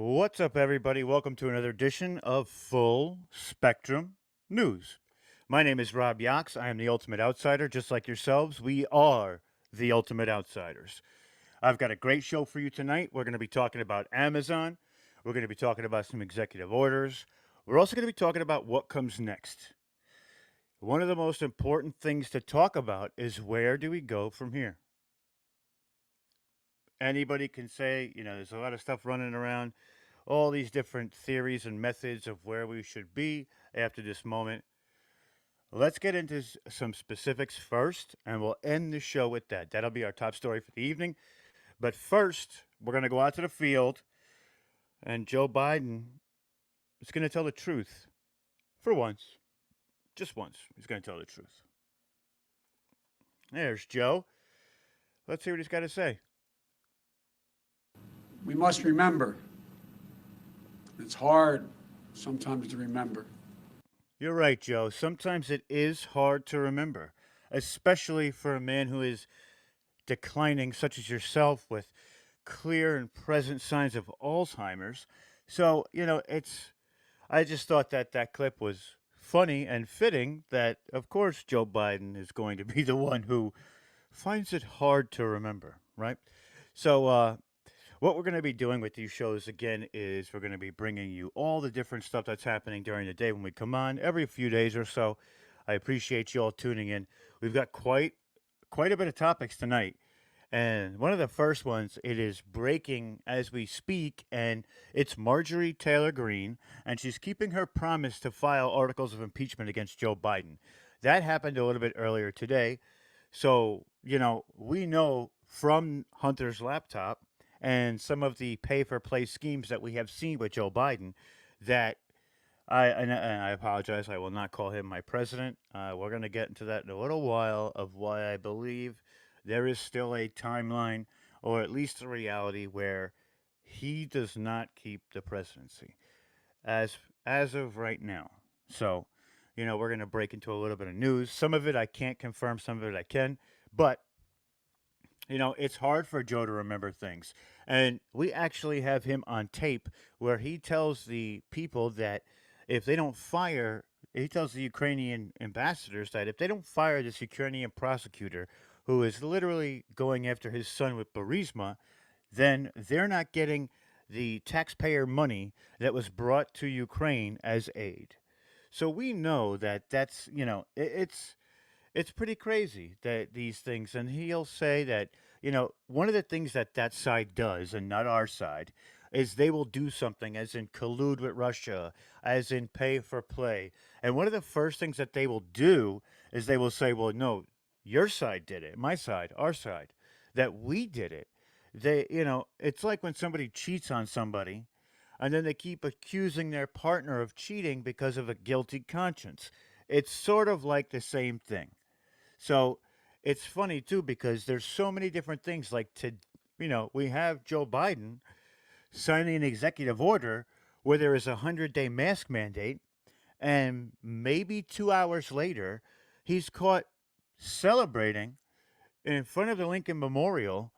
What's up, everybody? Welcome to another edition of Full Spectrum News. My name is Rob Yox. I am the Ultimate Outsider. Just like yourselves, we are the Ultimate Outsiders. I've got a great show for you tonight. We're going to be talking about Amazon. We're going to be talking about some executive orders. We're also going to be talking about what comes next. One of the most important things to talk about is where do we go from here? Anybody can say, there's a lot of stuff running around, all these different theories and methods of where we should be after this moment. Let's get into some specifics first, and we'll end the show with that. That'll be our top story for the evening. But first, we're going to go out to the field, and Joe Biden is going to tell the truth for once. Just once, he's going to tell the truth. There's Joe. Let's hear what he's got to say. We must remember. It's hard sometimes to remember. You're right, Joe. Sometimes it is hard to remember, especially for a man who is declining, such as yourself, with clear and present signs of Alzheimer's. So, I just thought that that clip was funny and fitting that, of course, Joe Biden is going to be the one who finds it hard to remember, right? So, what we're going to be doing with these shows again is we're going to be bringing you all the different stuff that's happening during the day when we come on every few days or so. I appreciate you all tuning in. We've got quite a bit of topics tonight. And one of the first ones, it is breaking as we speak, and it's Marjorie Taylor Greene, and she's keeping her promise to file articles of impeachment against Joe Biden. That happened a little bit earlier today. So, we know from Hunter's laptop and some of the pay for play schemes that we have seen with Joe Biden that and I apologize. I will not call him my president. We're going to get into that in a little while of why I believe there is still a timeline, or at least a reality, where he does not keep the presidency as as of right now. So, we're going to break into a little bit of news. Some of it I can't confirm, some of it I can, but it's hard for Joe to remember things. And we actually have him on tape where he tells the people that if they don't fire, he tells the Ukrainian ambassadors that if they don't fire this Ukrainian prosecutor who is literally going after his son with Burisma, then they're not getting the taxpayer money that was brought to Ukraine as aid. So we know that that's, it's pretty crazy that these things, and he'll say that, one of the things that that side does, and not our side, is they will do something as in collude with Russia, as in pay for play. And one of the first things that they will do is they will say, well, no, your side did it, my side, our side, that we did it. It's like when somebody cheats on somebody and then they keep accusing their partner of cheating because of a guilty conscience. It's sort of like the same thing. So it's funny too because there's so many different things. We have Joe Biden signing an executive order where there is a 100-day mask mandate, and maybe 2 hours later, he's caught celebrating in front of the Lincoln Memorial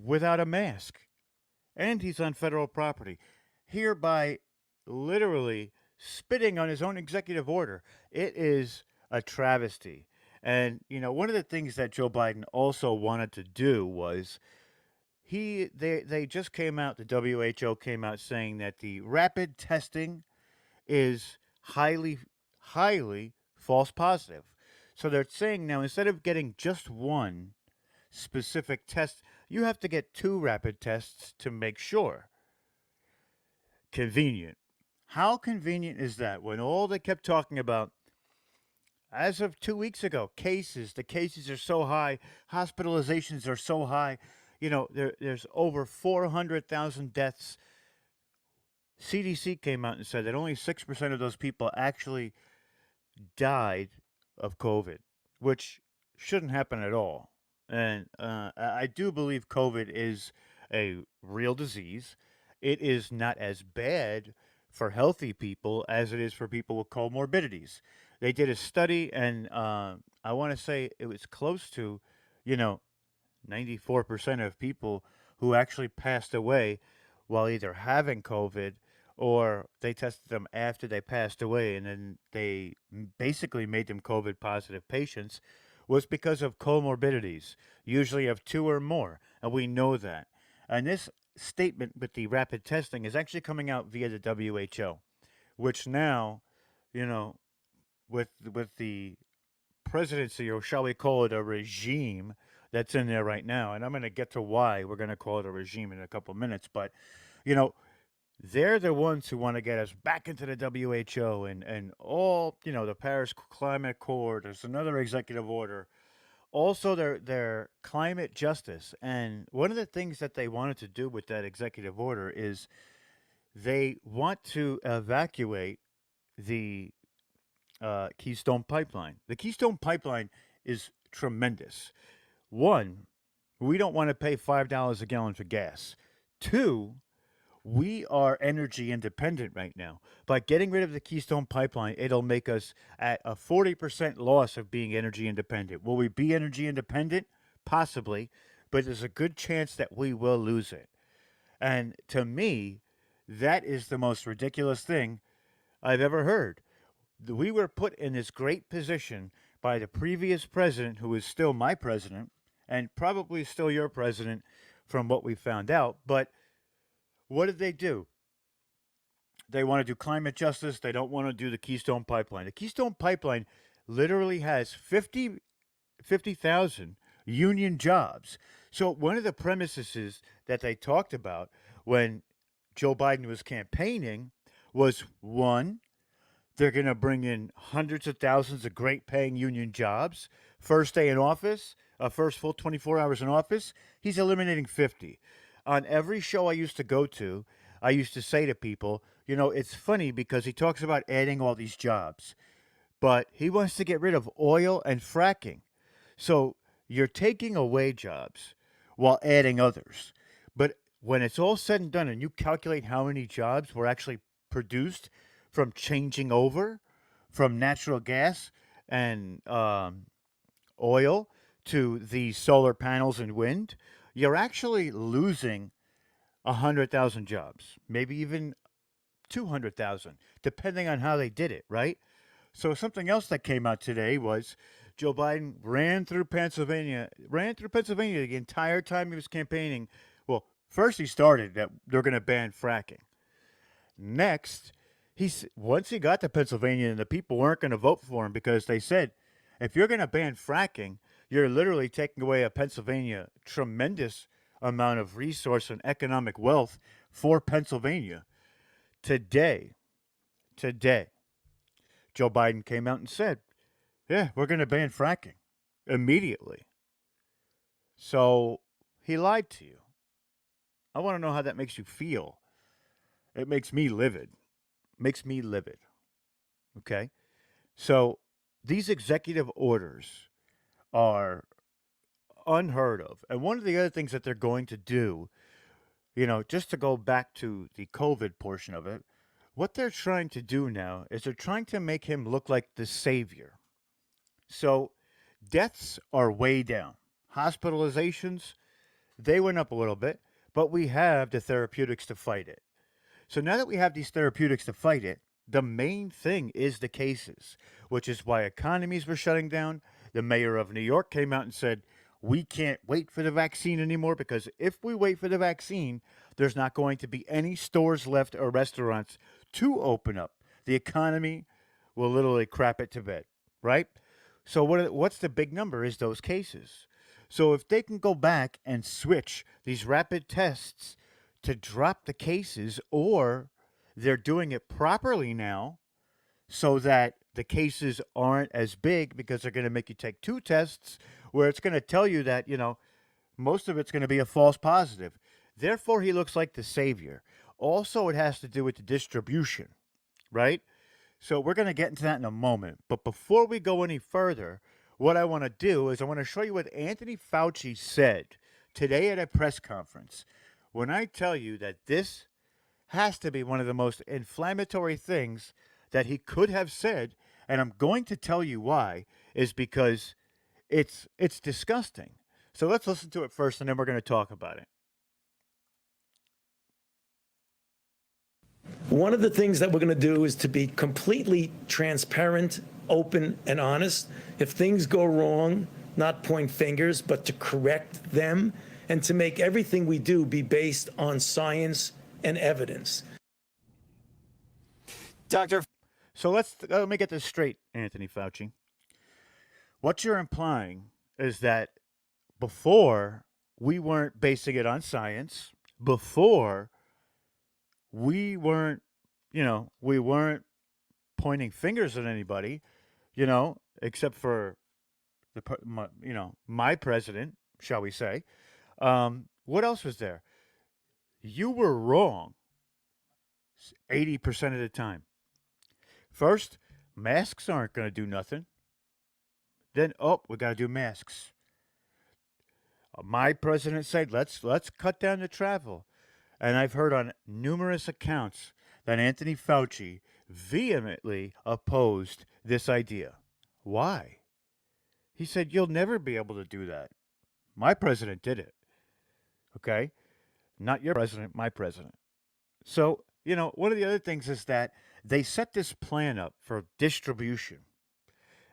without a mask, and he's on federal property, hereby literally spitting on his own executive order. It is a travesty. And one of the things that Joe Biden also wanted to do was they just came out. The WHO came out saying that the rapid testing is highly false positive. So they're saying now instead of getting just one specific test, you have to get two rapid tests to make sure. Convenient. How convenient is that when all they kept talking about as of 2 weeks ago, the cases are so high, hospitalizations are so high. There's over 400,000 deaths. CDC came out and said that only 6% of those people actually died of COVID, which shouldn't happen at all. And I do believe COVID is a real disease. It is not as bad for healthy people as it is for people with comorbidities. They did a study, and I want to say it was close to, you know, 94% of people who actually passed away while either having COVID or they tested them after they passed away and then they basically made them COVID positive patients was because of comorbidities, usually of two or more. And we know that. And this statement with the rapid testing is actually coming out via the WHO, which now, you know, with the presidency, or shall we call it a regime that's in there right now, and I'm going to get to why we're going to call it a regime in a couple minutes, but you know, they're the ones who want to get us back into the WHO and all, the Paris Climate Accord. There's another executive order. Also, their climate justice. And one of the things that they wanted to do with that executive order is they want to evacuate the Keystone Pipeline. The Keystone Pipeline is tremendous. One, we don't want to pay $5 a gallon for gas. Two, we are energy independent right now. By getting rid of the Keystone Pipeline, it'll make us at a 40% loss of being energy independent. Will we be energy independent? Possibly, but there's a good chance that we will lose it. And to me, that is the most ridiculous thing I've ever heard. We were put in this great position by the previous president, who is still my president, and probably still your president from what we found out. But what did they do? They want to do climate justice. They don't want to do the Keystone Pipeline. The Keystone Pipeline literally has 50,000 union jobs. So one of the premises is that they talked about when Joe Biden was campaigning was one, they're going to bring in hundreds of thousands of great paying union jobs. First day in office, first full 24 hours in office, he's eliminating 50. On every show I used to go to, I used to say to people, it's funny because he talks about adding all these jobs, but he wants to get rid of oil and fracking. So you're taking away jobs while adding others. But when it's all said and done and you calculate how many jobs were actually produced from changing over from natural gas and oil to the solar panels and wind, you're actually losing 100,000 jobs, maybe even 200,000, depending on how they did it, right? So something else that came out today was Joe Biden ran through Pennsylvania the entire time he was campaigning. Well, first he started that they're going to ban fracking. Next, once he got to Pennsylvania, and the people weren't going to vote for him because they said, if you're going to ban fracking, you're literally taking away a Pennsylvania tremendous amount of resource and economic wealth for Pennsylvania. Today, Joe Biden came out and said, yeah, we're going to ban fracking immediately. So he lied to you. I want to know how that makes you feel. It makes me livid. Okay? So these executive orders are unheard of. And one of the other things that they're going to do, just to go back to the COVID portion of it, what they're trying to do now is they're trying to make him look like the savior. So deaths are way down. Hospitalizations, they went up a little bit, but we have the therapeutics to fight it. So now that we have these therapeutics to fight it, the main thing is the cases, which is why economies were shutting down. The mayor of New York came out and said, we can't wait for the vaccine anymore because if we wait for the vaccine, there's not going to be any stores left or restaurants to open up. The economy will literally crap it to bed, right? So what's the big number is those cases. So if they can go back and switch these rapid tests to drop the cases, or they're doing it properly now so that the cases aren't as big because they're going to make you take two tests where it's going to tell you that, most of it's going to be a false positive. Therefore, he looks like the savior. Also, it has to do with the distribution, right? So we're going to get into that in a moment. But before we go any further, what I want to do is I want to show you what Anthony Fauci said today at a press conference. When I tell you that this has to be one of the most inflammatory things that he could have said, and I'm going to tell you why, is because it's disgusting. So let's listen to it first, and then we're going to talk about it. One of the things that we're going to do is to be completely transparent, open, and honest. If things go wrong, not point fingers, but to correct them, and to make everything we do be based on science and evidence. Dr. So let me get this straight, Anthony Fauci. What you're implying is that before we weren't basing it on science, before we weren't, we weren't pointing fingers at anybody, except for my president, shall we say. What else was there? You were wrong 80% of the time. First, masks aren't going to do nothing. Then, we got to do masks. My president said, let's cut down the travel. And I've heard on numerous accounts that Anthony Fauci vehemently opposed this idea. Why? He said, you'll never be able to do that. My president did it. Okay? Not your president, my president. So, one of the other things is that they set this plan up for distribution.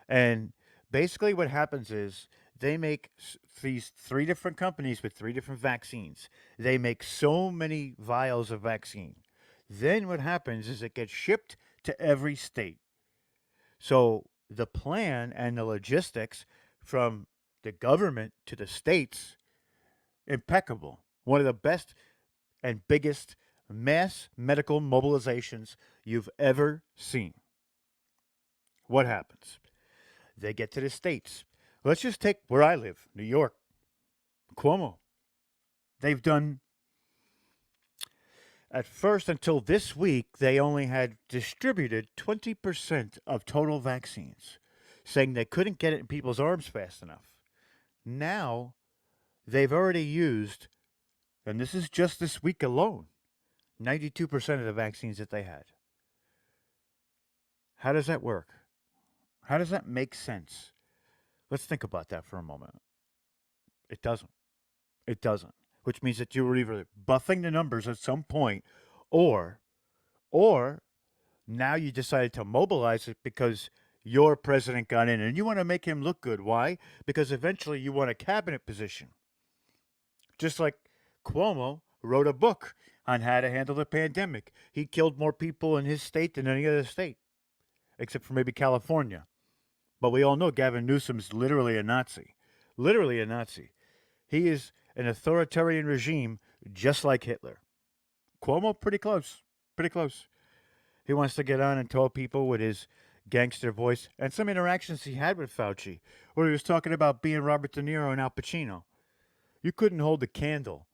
And basically what happens is they make these 3 different companies with 3 different vaccines. They make so many vials of vaccine. Then what happens is it gets shipped to every state. So the plan and the logistics from the government to the states, impeccable. One of the best and biggest mass medical mobilizations you've ever seen. What happens? They get to the states. Let's just take where I live, New York, Cuomo. They've done, at first until this week, they only had distributed 20% of total vaccines, saying they couldn't get it in people's arms fast enough. Now, they've already used, and this is just this week alone, 92% of the vaccines that they had. How does that work? How does that make sense? Let's think about that for a moment. It doesn't. It doesn't. Which means that you were either buffing the numbers at some point, or now you decided to mobilize it because your president got in and you want to make him look good. Why? Because eventually you want a cabinet position. Just like Cuomo wrote a book on how to handle the pandemic. He killed more people in his state than any other state, except for maybe California. But we all know Gavin Newsom's literally a Nazi. Literally a Nazi. He is an authoritarian regime just like Hitler. Cuomo, pretty close. Pretty close. He wants to get on and tell people with his gangster voice and some interactions he had with Fauci, where he was talking about being Robert De Niro and Al Pacino. You couldn't hold a candle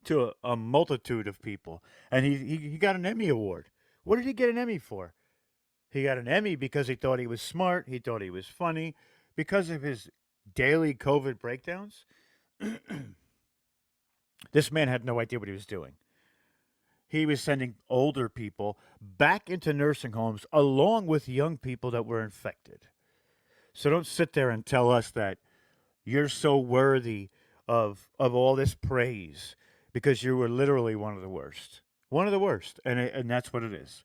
to a multitude of people. And he got an Emmy Award. What did he get an Emmy for? He got an Emmy because he thought he was smart. He thought he was funny. Because of his daily COVID breakdowns. This man had no idea what he was doing. He was sending older people back into nursing homes along with young people that were infected. So don't sit there and tell us that you're so worthy of all this praise because you were literally one of the worst. One of the worst. And that's what it is.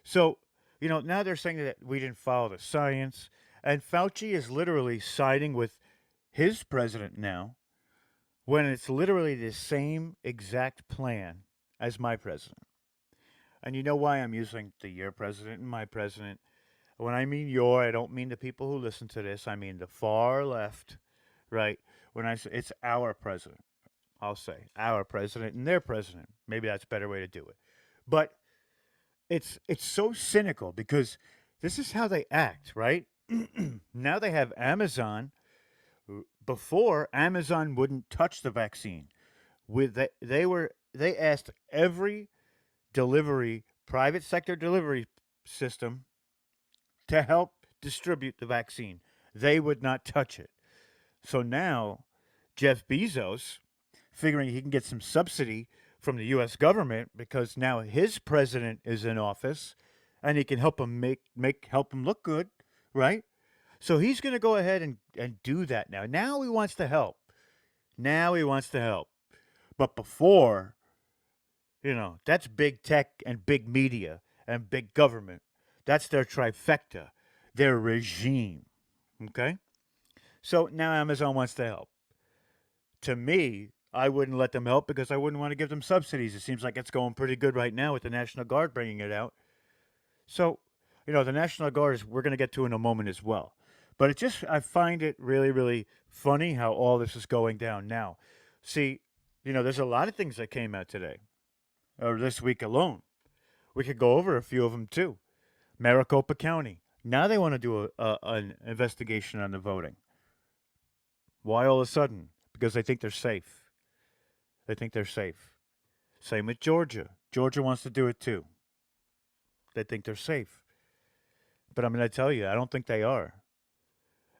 So, now they're saying that we didn't follow the science. And Fauci is literally siding with his president now when it's literally the same exact plan as my president. And you know why I'm using the your president and my president? When I mean your, I don't mean the people who listen to this. I mean the far left, right? When I say it's our president, I'll say our president and their president. Maybe that's a better way to do it. But it's so cynical because this is how they act, right? Now they have Amazon. Before, Amazon wouldn't touch the vaccine. They asked every private sector delivery system to help distribute the vaccine. They would not touch it. So now Jeff Bezos, figuring he can get some subsidy from the U.S. government because now his president is in office, and he can help him help him look good, right? So he's going to go ahead and do that now. Now he wants to help. But before, That's big tech and big media and big government. That's their trifecta, their regime. Okay? So now Amazon wants to help. To me, I wouldn't let them help because I wouldn't want to give them subsidies. It seems like it's going pretty good right now with the National Guard bringing it out. So, the National Guard is, we're going to get to in a moment as well. But I find it really, really funny how all this is going down now. See, there's a lot of things that came out today or this week alone. We could go over a few of them too. Maricopa County. Now they want to do an investigation on the voting. Why all of a sudden? Because they think they're safe. They think they're safe. Same with Georgia. Georgia wants to do it too. They think they're safe. But I'm going to tell you, I don't think they are.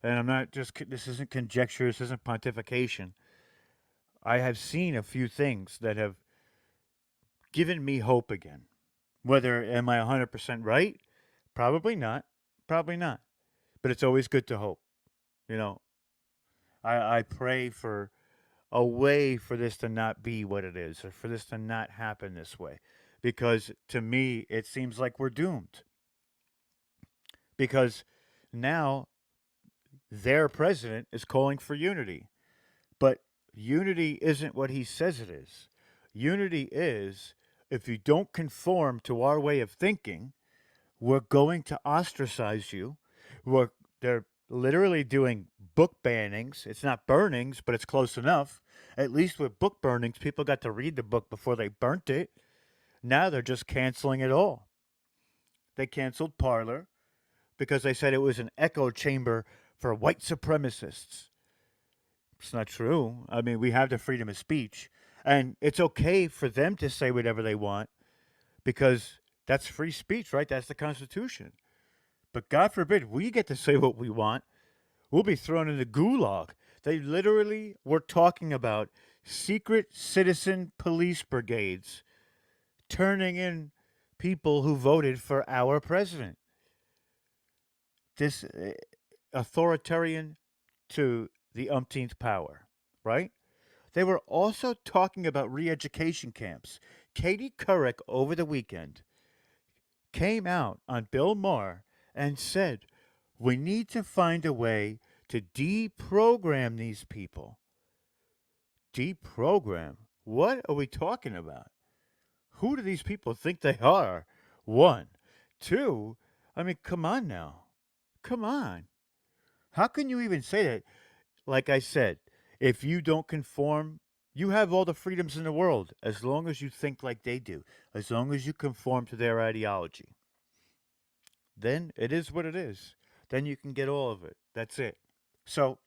And I'm not just, this isn't conjecture, this isn't pontification. I have seen a few things that have given me hope again. Whether am I 100% right? Probably not. Probably not. But it's always good to hope. You know, I pray for a way for this to not be what it is, or for this to not happen this way. Because to me, it seems like we're doomed. Because now their president is calling for unity. But unity isn't what he says it is. Unity is if you don't conform to our way of thinking, we're going to ostracize you. They're literally doing book bannings. It's not burnings, but it's close enough. At least with book burnings, people got to read the book before they burnt it. Now they're just canceling it all. They canceled Parler because they said it was an echo chamber for white supremacists. It's not true. I mean, we have the freedom of speech, and it's okay for them to say whatever they want because that's free speech, right? That's the Constitution. But God forbid we get to say what we want. We'll be thrown in the gulag. They literally were talking about secret citizen police brigades turning in people who voted for our president. This authoritarian to the umpteenth power, right? They were also talking about re-education camps. Katie Couric over the weekend came out on Bill Maher and said, we need to find a way to deprogram these people. Deprogram? What are we talking about? Who do these people think they are? One. Two, I mean, come on now. Come on. How can you even say that? Like I said, if you don't conform, you have all the freedoms in the world as long as you think like they do, as long as you conform to their ideology. Then it is what it is. Then you can get all of it. That's it. So,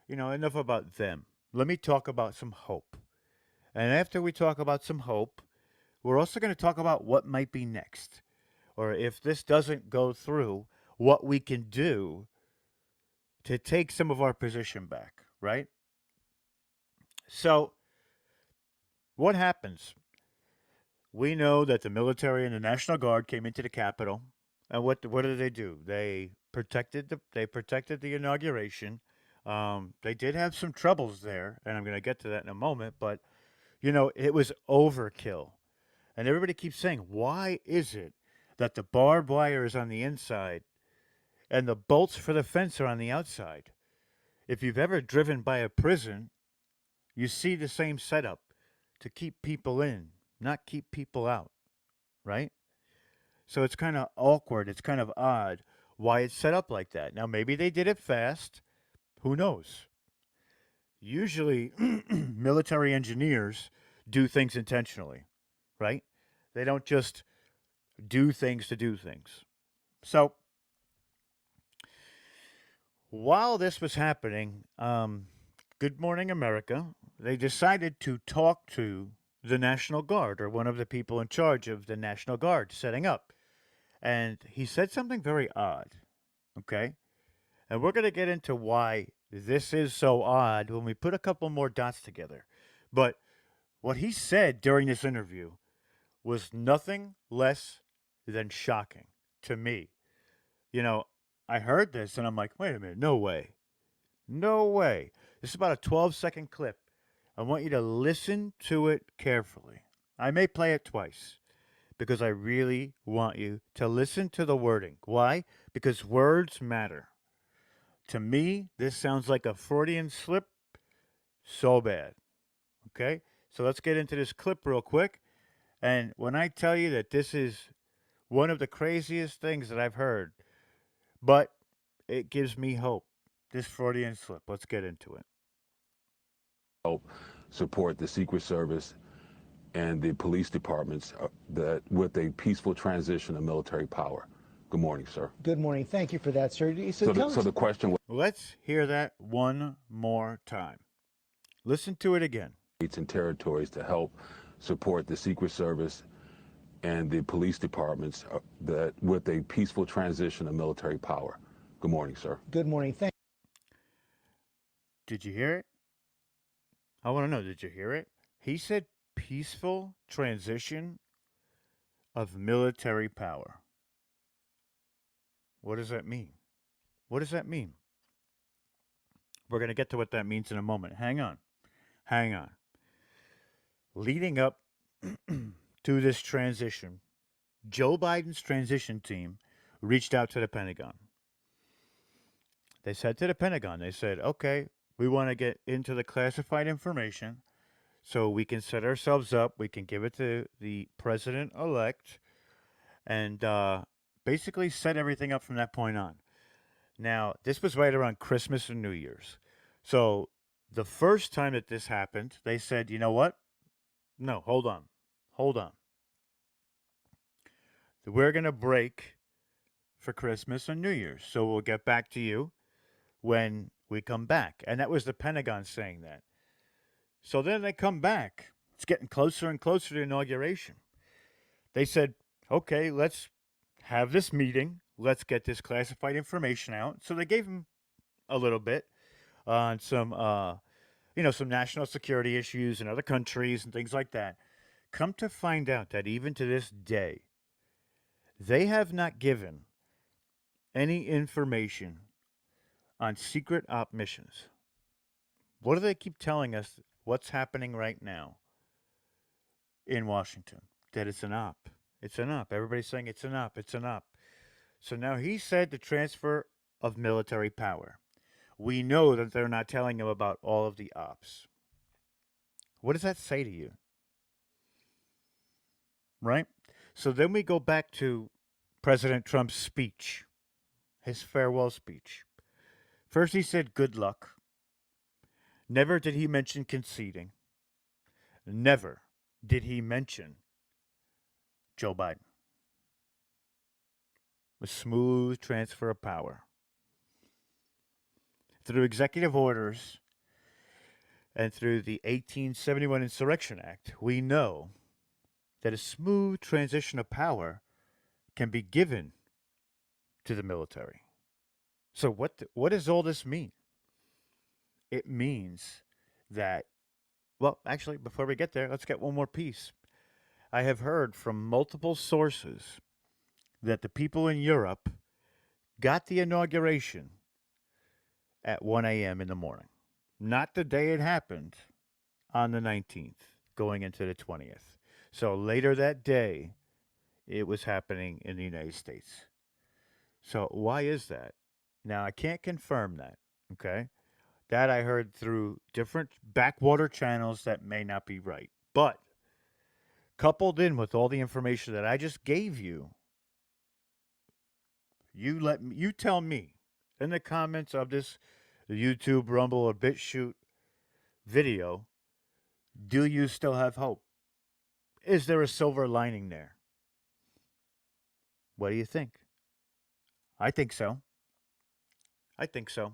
enough about them. Let me talk about some hope. And after we talk about some hope, we're also going to talk about what might be next. Or if this doesn't go through, what we can do to take some of our position back, right? So, what happens? We know that the military and the National Guard came into the Capitol, and what did they do? They protected the inauguration. They did have some troubles there, and I'm going to get to that in a moment. But it was overkill, and everybody keeps saying, "Why is it that the barbed wire is on the inside and the bolts for the fence are on the outside?" If you've ever driven by a prison, you see the same setup to keep people in, not keep people out, right? So it's kind of awkward. It's kind of odd why it's set up like that. Now, maybe they did it fast. Who knows? Usually, military engineers do things intentionally, right? They don't just do things to do things. So, while this was happening, Good Morning America, they decided to talk to the National Guard or one of the people in charge of the National Guard setting up. And he said something very odd, okay? And we're going to get into why this is so odd when we put a couple more dots together. But what he said during this interview was nothing less than shocking to me. I heard this and I'm like, wait a minute, no way. No way. This is about a 12-second clip. I want you to listen to it carefully. I may play it twice because I really want you to listen to the wording. Why? Because words matter. To me, this sounds like a Freudian slip so bad. Okay? So let's get into this clip real quick. And when I tell you that this is one of the craziest things that I've heard, but it gives me hope. This Freudian slip. Let's get into it. Help support the Secret Service and the police departments that with a peaceful transition of military power. Good morning, sir. Good morning. Thank you for that, sir. So the question was Let's hear that one more time. Listen to it again. states and territories to help support the Secret Service and the police departments that with a peaceful transition of military power. Good morning, sir. Good morning. Thank Did you hear it? I want to know, did you hear it? He said peaceful transition of military power. What does that mean? What does that mean? We're going to get to what that means in a moment. Hang on. Hang on. Leading up to this transition, Joe Biden's transition team reached out to the Pentagon. They said to the Pentagon, they said, okay, we want to get into the classified information so we can set ourselves up. We can give it to the president-elect and basically set everything up from that point on. Now, this was right around Christmas and New Year's. So the first time that this happened, they said, you know what? No, hold on. Hold on. We're going to break for Christmas and New Year's. So we'll get back to you when we come back. And that was the Pentagon saying that. So then they come back. It's getting closer and closer to inauguration. They said, okay, let's have this meeting. Let's get this classified information out. So they gave him a little bit on some, some national security issues in other countries and things like that. Come to find out that even to this day, they have not given any information on secret op missions. What do they keep telling us what's happening right now in Washington? That it's an op. It's an op. Everybody's saying it's an op. It's an op. So now he said the transfer of military power. We know that they're not telling him about all of the ops. What does that say to you? Right? So then we go back to President Trump's speech, his farewell speech. First, he said, good luck. Never did he mention conceding. Never did he mention Joe Biden. A smooth transfer of power. Through executive orders and through the 1871 Insurrection Act, we know that a smooth transition of power can be given to the military. So what does all this mean? It means that, well, actually, before we get there, let's get one more piece. I have heard from multiple sources that the people in Europe got the inauguration at 1 a.m. in the morning. Not the day it happened, on the 19th, going into the 20th. So later that day, it was happening in the United States. So why is that? Now, I can't confirm that, okay? That I heard through different backwater channels that may not be right. But coupled in with all the information that I just gave you, you tell me in the comments of this YouTube, Rumble, or BitChute video, do you still have hope? Is there a silver lining there? What do you think? I think so. I think so.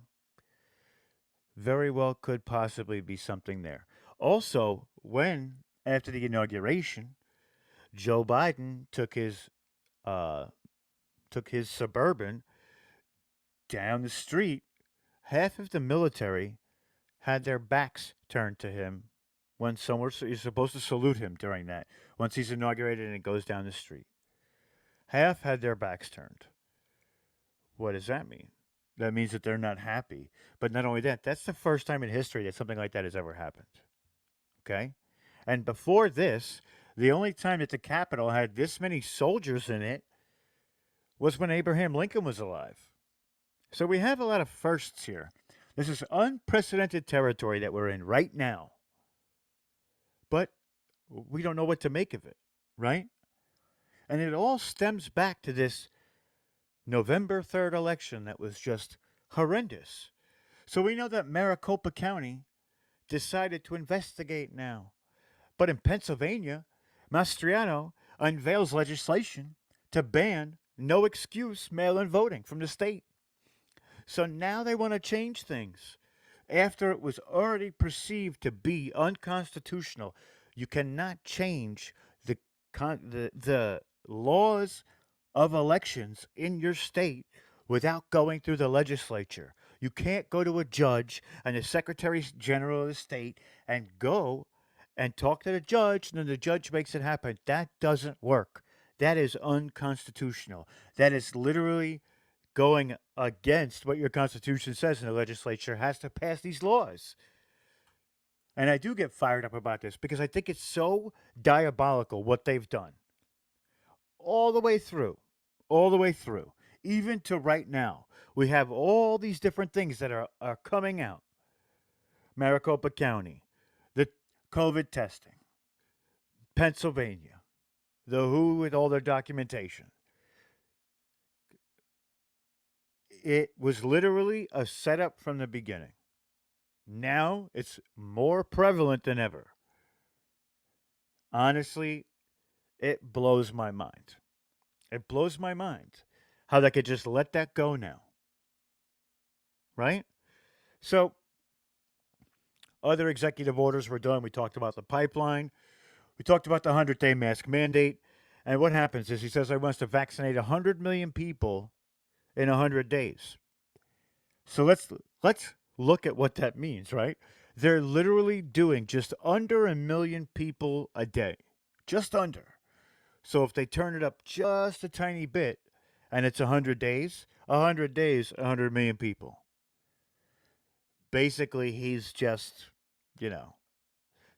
Very well could possibly be something there. Also, when, after the inauguration, Joe Biden took his Suburban down the street, half of the military had their backs turned to him when you're supposed to salute him during that. Once he's inaugurated and it goes down the street. Half had their backs turned. What does that mean? That means that they're not happy. But not only that, that's the first time in history that something like that has ever happened. Okay? And before this, The only time that the Capitol had this many soldiers in it was when Abraham Lincoln was alive. So we have a lot of firsts here. This is unprecedented territory that we're in right now. But we don't know what to make of it, right? And it all stems back to this November 3rd election that was just horrendous. So we know that Maricopa County decided to investigate now. But in Pennsylvania, Mastriano unveils legislation to ban no excuse mail in voting from the state. So now they want to change things after it was already perceived to be unconstitutional. You cannot change the laws of elections in your state without going through the legislature. You can't go to a judge and the Secretary General of the state and go and talk to the judge, and then the judge makes it happen. That doesn't work. That is unconstitutional. That is literally going against what your Constitution says, and the legislature has to pass these laws. And I do get fired up about this because I think it's so diabolical what they've done. All the way through. All the way through. Even to right now. We have all these different things that are coming out. Maricopa County. The COVID testing. Pennsylvania. The WHO with all their documentation. It was literally a setup from the beginning. Now it's more prevalent than ever. Honestly, it blows my mind. It blows my mind how they could just let that go now. Right? So, other executive orders were done. We talked about the pipeline. We talked about the 100-day mask mandate. And what happens is he says he wants to vaccinate 100 million people in 100 days. So let's look at what that means, right? They're literally doing just under 1 million people a day. Just under. So if they turn it up just a tiny bit and it's 100 days, 100 days, 100 million people. Basically, he's just,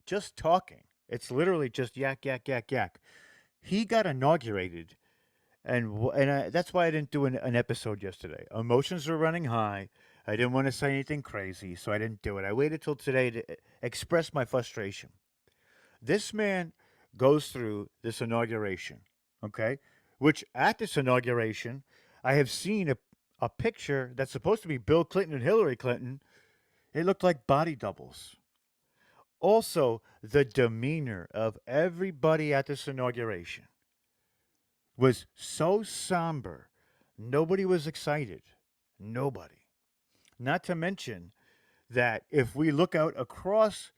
just talking. It's literally just yak, yak, yak, yak. He got inaugurated, and that's why I didn't do an episode yesterday. Emotions were running high. I didn't want to say anything crazy, so I didn't do it. I waited till today to express my frustration. This man goes through this inauguration, okay? Which at this inauguration, I have seen a picture that's supposed to be Bill Clinton and Hillary Clinton. It looked like body doubles. Also, the demeanor of everybody at this inauguration was so somber. Nobody was excited. Nobody. Not to mention that if we look out across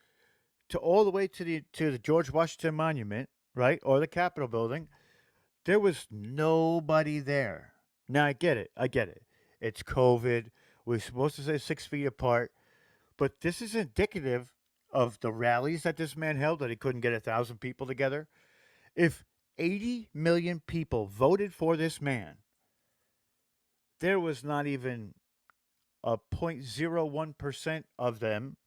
to all the way to the George Washington Monument, right, or the Capitol building, there was nobody there. Now I get it. It's COVID. We're supposed to stay 6 feet apart, but this is indicative of the rallies that this man held, that he couldn't get 1,000 people together. If 80 million people voted for this man, there was not even a 0.01% of them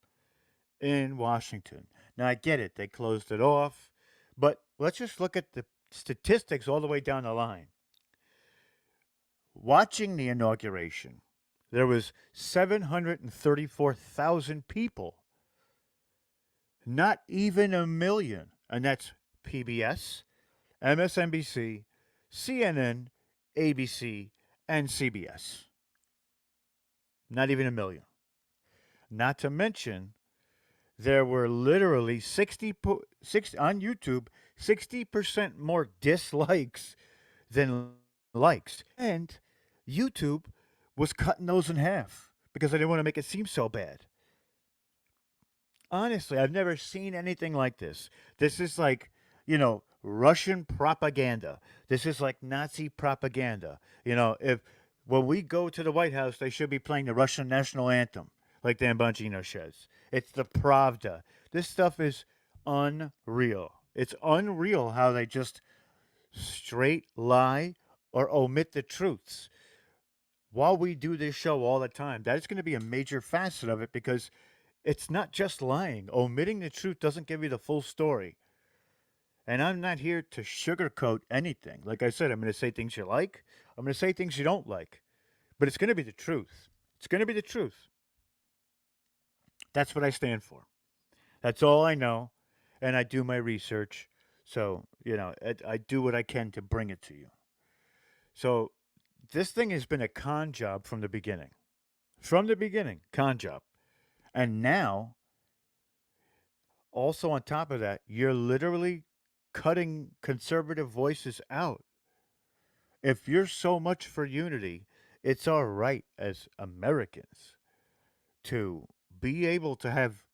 in Washington. Now, I get it. They closed it off. But let's just look at the statistics all the way down the line. Watching the inauguration, there was 734,000 people. Not even 1 million. And that's PBS, MSNBC, CNN, ABC, and CBS. Not even 1 million. Not to mention, there were literally 60 on YouTube, 60% more dislikes than likes. And YouTube was cutting those in half because I didn't want to make it seem so bad. Honestly, I've never seen anything like this. This is like, Russian propaganda. This is like Nazi propaganda. When we go to the White House, they should be playing the Russian national anthem, like Dan Bongino says. It's the Pravda. This stuff is unreal. It's unreal how they just straight lie or omit the truths. While we do this show all the time, that is going to be a major facet of it because it's not just lying. Omitting the truth doesn't give you the full story. And I'm not here to sugarcoat anything. Like I said, I'm going to say things you like, I'm going to say things you don't like, but it's going to be the truth. It's going to be the truth. That's what I stand for. That's all I know. And I do my research. So, I do what I can to bring it to you. So, this thing has been a con job from the beginning. From the beginning, con job. And now, also on top of that, you're literally cutting conservative voices out. If you're so much for unity, it's our right as Americans to be able to have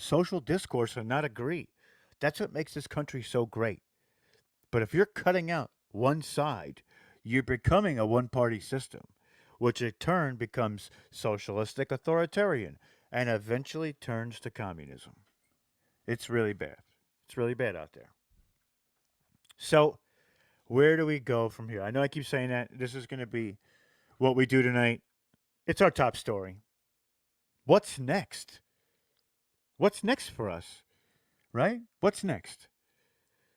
social discourse and not agree. That's what makes this country so great. But if you're cutting out one side, you're becoming a one party system, which in turn becomes socialistic authoritarian and eventually turns to communism. It's really bad. It's really bad out there. So, where do we go from here? I know I keep saying that. This is going to be what we do tonight. It's our top story. What's next? What's next for us? Right? What's next?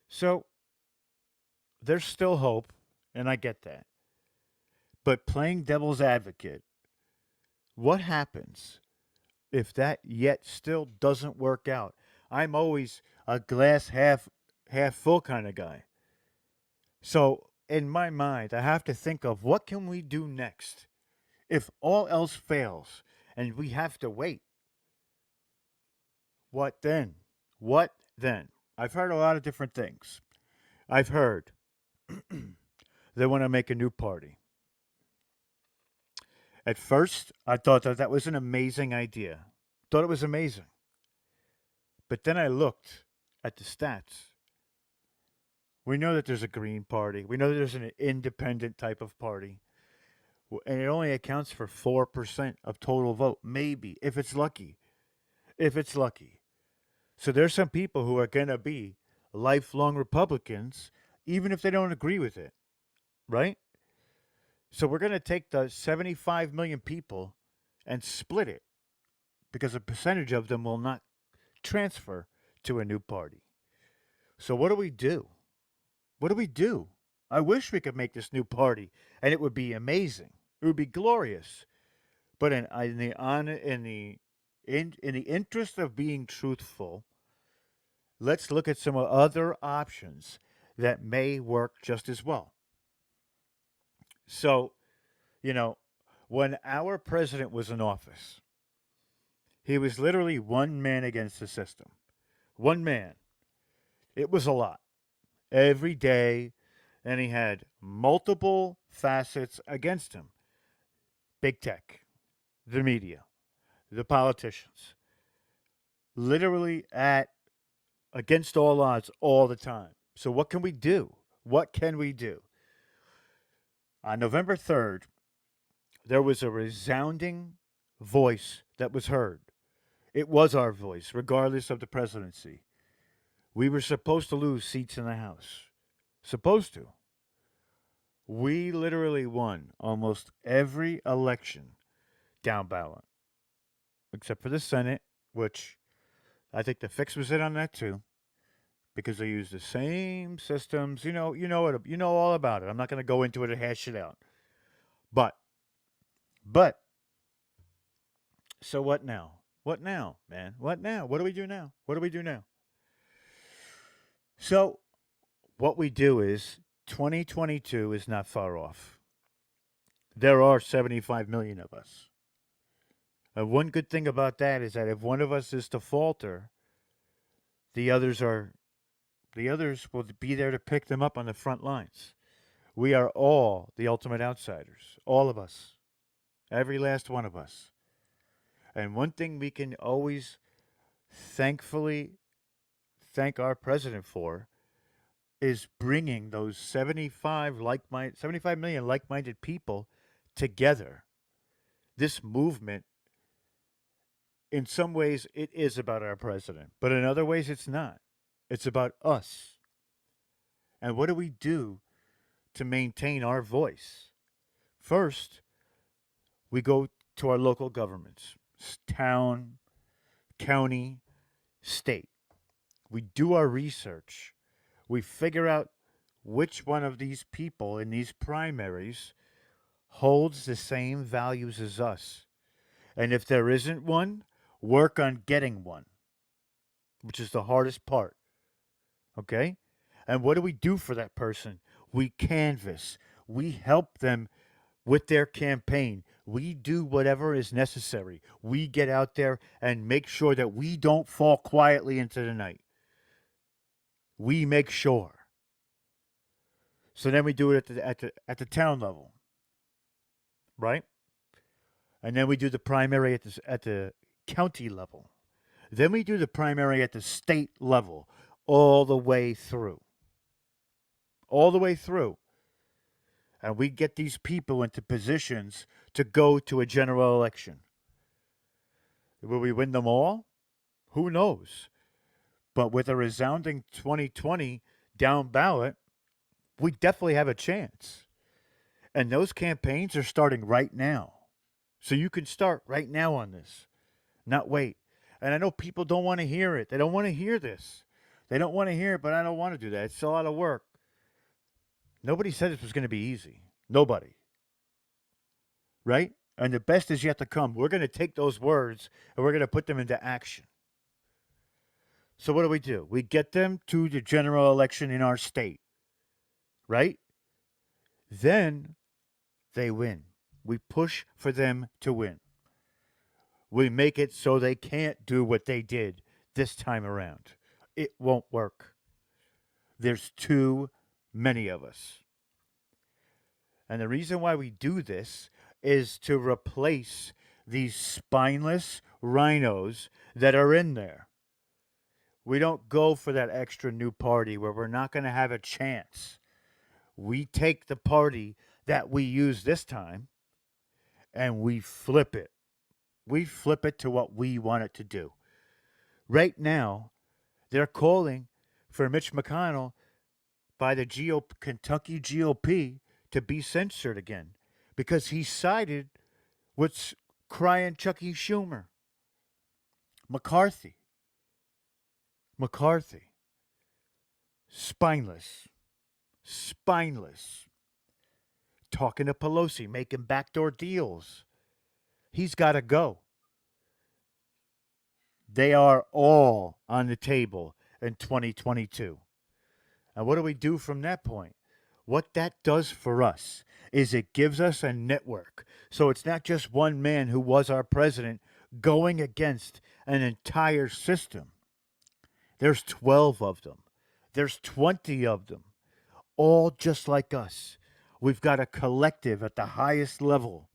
So, there's still hope, and I get that. But playing devil's advocate, what happens if that yet still doesn't work out? I'm always a glass half full kind of guy. So, in my mind, I have to think of what can we do next if all else fails and we have to wait. What then? What then? I've heard a lot of different things. I've heard they want to make a new party. At first, I thought that was an amazing idea. Thought it was amazing. But then I looked at the stats. We know that there's a Green Party. We know that there's an independent type of party. And it only accounts for 4% of total vote, maybe, if it's lucky. If it's lucky. So there's some people who are going to be lifelong Republicans, even if they don't agree with it. Right? So we're going to take the 75 million people and split it because a percentage of them will not transfer to a new party. So what do we do? What do we do? I wish we could make this new party, and it would be amazing. It would be glorious. But in the interest of being truthful, let's look at some other options that may work just as well. So, when our president was in office, he was literally one man against the system. One man. It was a lot. Every day, and he had multiple facets against him. Big tech, the media, the politicians. Literally against all odds all the time. So what can we do? What can we do? On November 3rd, there was a resounding voice that was heard. It was our voice, regardless of the presidency. We were supposed to lose seats in the House. Supposed to. We literally won almost every election down ballot, except for the Senate, which I think the fix was in on that too, because they use the same systems. You know all about it. I'm not going to go into it and hash it out. But, so what now? What now, man? What now? What do we do now? What do we do now? So, what we do is 2022 is not far off. There are 75 million of us. And one good thing about that is that if one of us is to falter, the others will be there to pick them up on the front lines. We are all the ultimate outsiders. All of us. Every last one of us. And one thing we can always thankfully thank our president for is bringing those 75 million like-minded people together. This movement, in some ways, it is about our president, but in other ways, it's not. It's about us. And what do we do to maintain our voice? First, we go to our local governments, town, county, state. We do our research. We figure out which one of these people in these primaries holds the same values as us. And if there isn't one, work on getting one, which is the hardest part. Okay? And what do we do for that person? We canvass. We help them with their campaign. We do whatever is necessary. We get out there and make sure that we don't fall quietly into the night. We make sure. So then we do it at the town level, right? And then we do the primary at the county level. Then we do the primary at the state level, all the way through. All the way through. And we get these people into positions to go to a general election. Will we win them all? Who knows? But with a resounding 2020 down ballot, we definitely have a chance. And those campaigns are starting right now. So you can start right now on this, not wait. And I know people don't want to hear it. They don't want to hear this. They don't want to hear it, but I don't want to do that. It's a lot of work. Nobody said this was going to be easy. Nobody. Right? And the best is yet to come. We're going to take those words and we're going to put them into action. So what do? We get them to the general election in our state. Right? Then they win. We push for them to win. We make it so they can't do what they did this time around. It won't work. There's too many of us. And the reason why we do this is to replace these spineless rhinos that are in there. We don't go for that extra new party where we're not going to have a chance. We take the party that we use this time and we flip it. We flip it to what we want it to do. Right now, they're calling for Mitch McConnell by the Kentucky GOP to be censored again because he sided with crying Chucky Schumer. McCarthy. Spineless. Talking to Pelosi, making backdoor deals. He's got to go. They are all on the table in 2022. And what do we do from that point? What that does for us is it gives us a network. So it's not just one man who was our president going against an entire system. There's 12 of them. There's 20 of them, all just like us. We've got a collective at the highest level.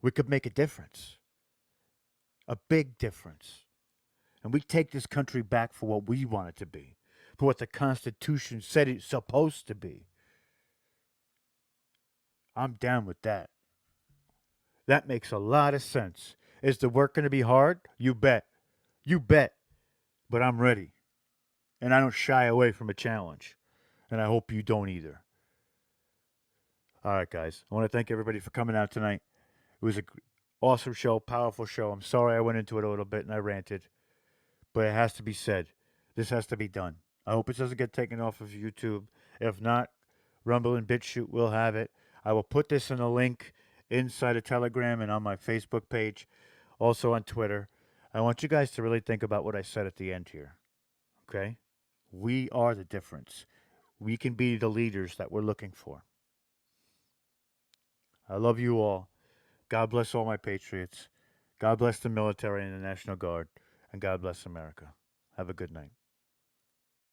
We could make a difference, a big difference. And we take this country back for what we want it to be, for what the Constitution said it's supposed to be. I'm down with that. That makes a lot of sense. Is the work going to be hard? You bet. You bet. But I'm ready. And I don't shy away from a challenge. And I hope you don't either. All right, guys. I want to thank everybody for coming out tonight. It was an awesome show, powerful show. I'm sorry I went into it a little bit and I ranted. But it has to be said. This has to be done. I hope it doesn't get taken off of YouTube. If not, Rumble and BitChute will have it. I will put this in a link inside of Telegram and on my Facebook page. Also on Twitter. I want you guys to really think about what I said at the end here. Okay? We are the difference. We can be the leaders that we're looking for. I love you all. God bless all my patriots. God bless the military and the National Guard. And God bless America. Have a good night.